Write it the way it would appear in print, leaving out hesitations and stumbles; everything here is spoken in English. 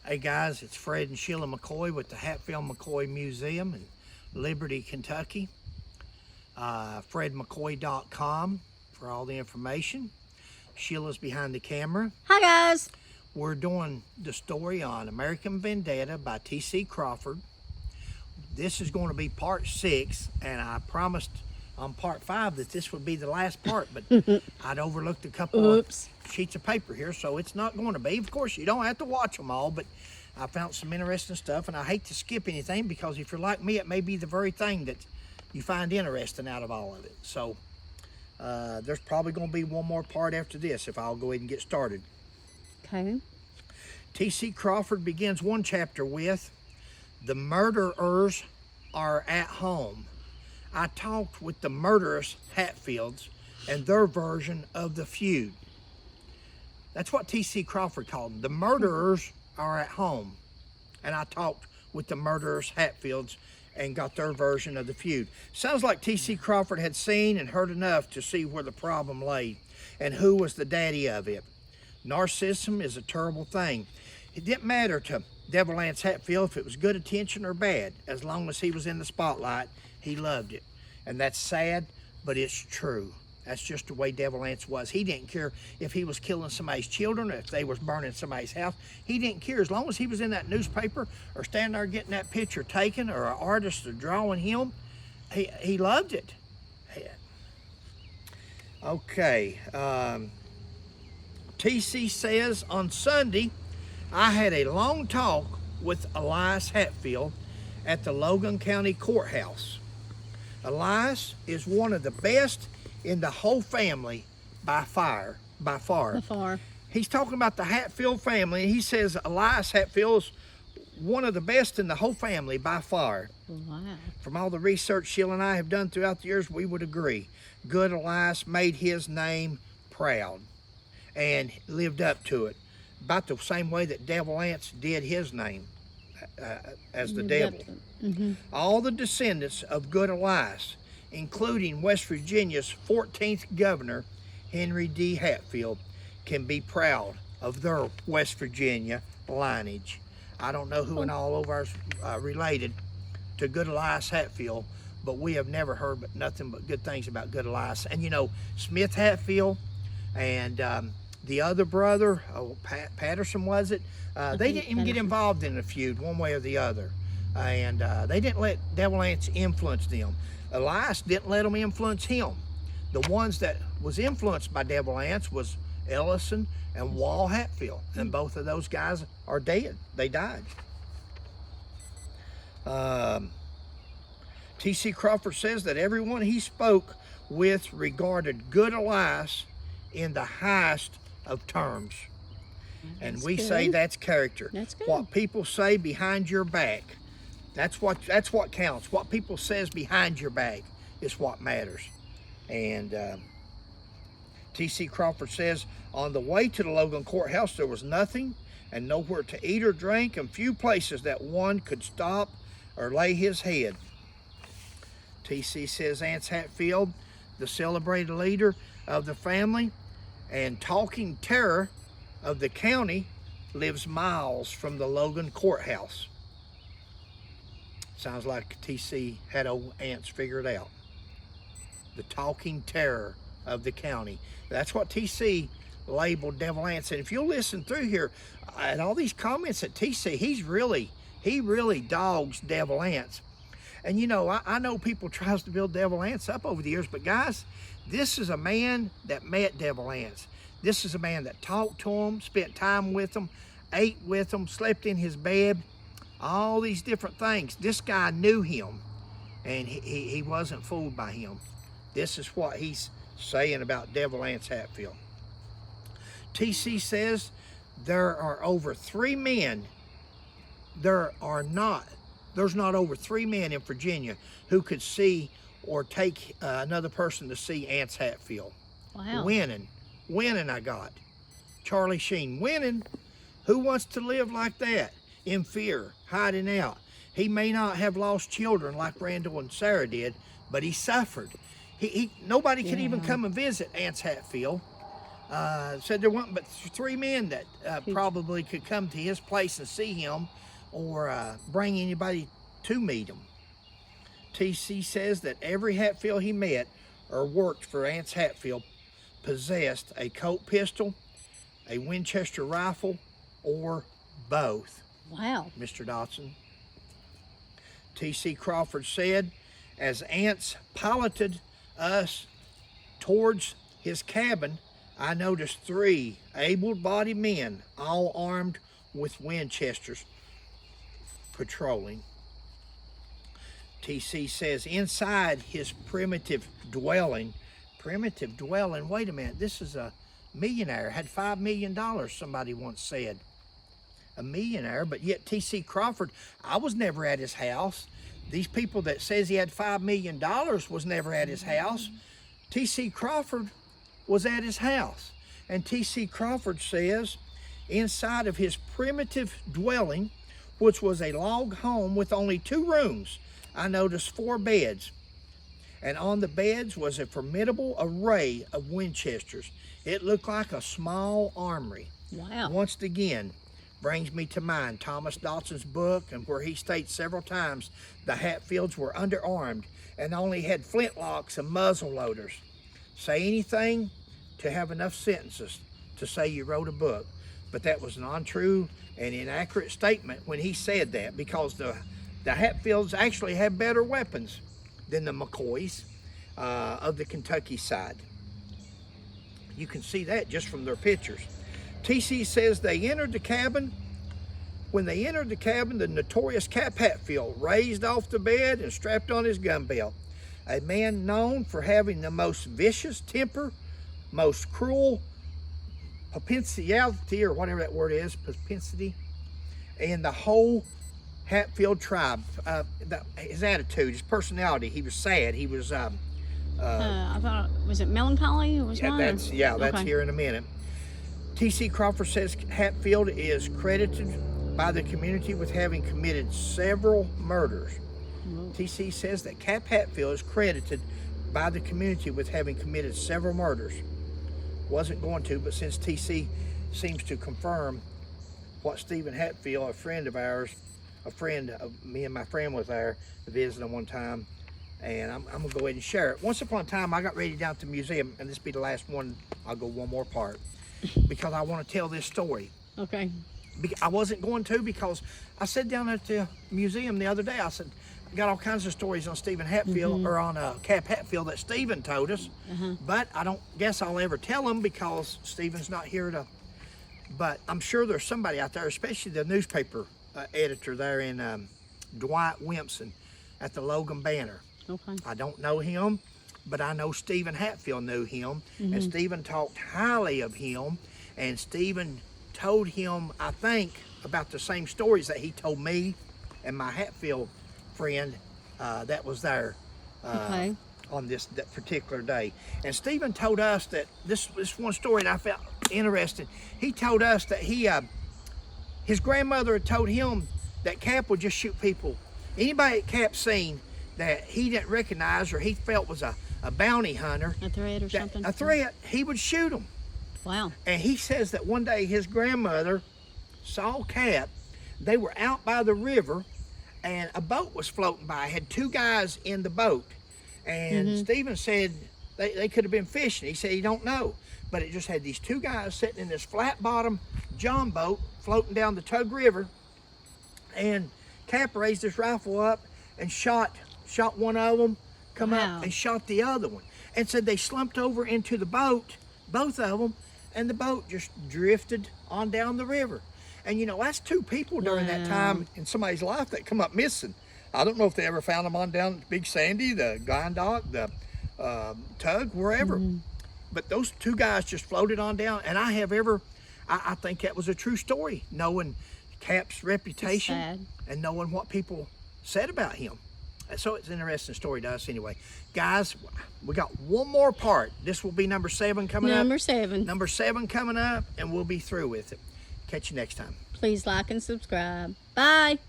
Hey guys, it's Fred and Sheila McCoy with the Hatfield-McCoy Museum in Liberty, Kentucky. FredMcCoy.com for all the information. Sheila's behind the camera. Hi guys. We're doing the story on American Vendetta by C Crawford. This is going to be part 6, and I promised on part 5 that this would be the last part, but I'd overlooked a couple of sheets of paper here, so it's not going to be. Of course, you don't have to watch them all, but I found some interesting stuff, and I hate to skip anything because if you're like me, it may be the very thing that you find interesting out of all of it. So there's probably going to be one more part after this if I'll go ahead and get started. Okay. C Crawford begins one chapter with, "The murderers are at home." I talked with the murderous Hatfields and their version of the feud. That's what C Crawford called them. The murderers are at home. And I talked with the murderous Hatfields and got their version of the feud. Sounds like C Crawford had seen and heard enough to see where the problem lay and who was the daddy of it. Narcissism is a terrible thing. It didn't matter to Devil Anse Hatfield if it was good attention or bad. As long as he was in the spotlight, he loved it. And that's sad, but it's true. That's just the way Devil Anse was. He didn't care if he was killing somebody's children or if they was burning somebody's house. He didn't care. As long as he was in that newspaper or standing there getting that picture taken or an artist or drawing him, he loved it. Okay. TC says, on Sunday, I had a long talk with Elias Hatfield at the Logan County Courthouse. Elias is one of the best in the whole family by far. He's talking about the Hatfield family, and he says Elias Hatfield is one of the best in the whole family by far. Wow. From all the research Sheila and I have done throughout the years, we would agree. Good Elias made his name proud and lived up to it, about the same way that Devil Anse did his name as the devil. All the descendants of Good Elias, including West Virginia's 14th governor, Henry D. Hatfield, can be proud of their West Virginia lineage. I don't know who in all of ours related to Good Elias Hatfield, but we have never heard nothing but good things about Good Elias. And you know, Smith Hatfield and the other brother, Patterson was it? They didn't even get involved in the feud one way or the other. And they didn't let Devil Anse influence them. Elias didn't let them influence him. The ones that was influenced by Devil Anse was Ellison and Wall Hatfield. And both of those guys are dead. They died. C Crawford says that everyone he spoke with regarded Good Elias in the highest of terms. And we say that's character. That's good. What people say behind your back, that's what counts. What people says behind your back is what matters. And C Crawford says, on the way to the Logan Courthouse, there was nothing and nowhere to eat or drink, and few places that one could stop or lay his head. TC says Anse Hatfield, the celebrated leader of the family and talking terror of the county, lives miles from the Logan Courthouse. Sounds like TC had old Anse figured out. The talking terror of the county. That's what TC labeled Devil Anse. And if you'll listen through here and all these comments at TC, he really dogs Devil Anse. And you know, I know people tries to build Devil Anse up over the years, but guys, this is a man that met Devil Anse. This is a man that talked to him, spent time with him, ate with him, slept in his bed, all these different things. This guy knew him, and he wasn't fooled by him. This is what he's saying about Devil Anse Hatfield. TC says there are over 3 men. There's not over 3 men in Virginia who could see or take another person to see Anse Hatfield. Wow. Winning I got. Charlie Sheen, winning. Who wants to live like that? In fear, hiding out. He may not have lost children like Randall and Sarah did, but he suffered. Nobody could even come and visit Anse Hatfield Said there wasn't but 3 men that probably could come to his place and see him or bring anybody to meet him. TC says that every Hatfield he met or worked for Ance Hatfield possessed a Colt pistol, a Winchester rifle, or both. Wow. Mr. Dotson. C Crawford said, as Ance piloted us towards his cabin, I noticed 3 able-bodied men, all armed with Winchesters, patrolling. TC says, inside his primitive dwelling, wait a minute, this is a millionaire, had $5 million, somebody once said. A millionaire, but yet TC Crawford, I was never at his house. These people that says he had $5 million was never at his house. TC Crawford was at his house. And TC Crawford says, inside of his primitive dwelling, which was a log home with only 2 rooms, I noticed 4 beds. And on the beds was a formidable array of Winchesters. It looked like a small armory. Wow. Once again, brings me to mind Thomas Dotson's book, and where he states several times the Hatfields were underarmed and only had flintlocks and muzzle loaders. Say anything to have enough sentences to say you wrote a book, but that was an untrue and inaccurate statement when he said that, because the Hatfields actually had better weapons than the McCoys of the Kentucky side. You can see that just from their pictures. TC says they entered the cabin. When they entered the cabin, the notorious Cap Hatfield raised off the bed and strapped on his gun belt. A man known for having the most vicious temper, most cruel propensity, or whatever that word is, propensity, in the whole Hatfield tribe. His attitude, his personality, he was sad. He was, I thought, was it melancholy? Or was that's okay. here in a minute. TC Crawford says Hatfield is credited by the community with having committed several murders. TC says that Cap Hatfield is credited by the community with having committed several murders. Wasn't going to, but since TC seems to confirm what Stephen Hatfield, a friend of ours, me and my friend was there visiting one time, and I'm gonna go ahead and share it. Once upon a time, I got ready down at the museum, and this will be the last one. I'll go one more part because I want to tell this story. Okay. I wasn't going to, because I said down at the museum the other day, I said, I got all kinds of stories on Stephen Hatfield, or on Cap Hatfield that Stephen told us, but I don't guess I'll ever tell them because Stephen's not here to, but I'm sure there's somebody out there, especially the newspaper editor there in Dwight Wimpson at the Logan Banner. Okay. I don't know him, but I know Stephen Hatfield knew him, and Stephen talked highly of him, and Stephen told him, I think, about the same stories that he told me and my Hatfield friend that was there on that particular day. And Stephen told us that this one story that I felt interesting. He told us that his grandmother had told him that Cap would just shoot people. Anybody at Cap seen that he didn't recognize or he felt was a bounty hunter, a threat or something? A threat, he would shoot them. Wow. And he says that one day his grandmother saw Cap. They were out by the river, and a boat was floating by. Had 2 guys in the boat. And Stephen said they could have been fishing. He said he don't know. But it just had these 2 guys sitting in this flat bottom John boat floating down the Tug River. And Cap raised his rifle up and shot one of them, come up and shot the other one. And said they slumped over into the boat, both of them, and the boat just drifted on down the river. And you know, that's 2 people during that time in somebody's life that come up missing. I don't know if they ever found them on down Big Sandy, the Guyandock, the Tug, wherever. But those 2 guys just floated on down. And I think that was a true story, knowing Cap's reputation and knowing what people said about him. So it's an interesting story to us anyway. Guys, we got one more part. This will be number 7 coming up. Number 7. Number 7 coming up, and we'll be through with it. Catch you next time. Please like and subscribe. Bye.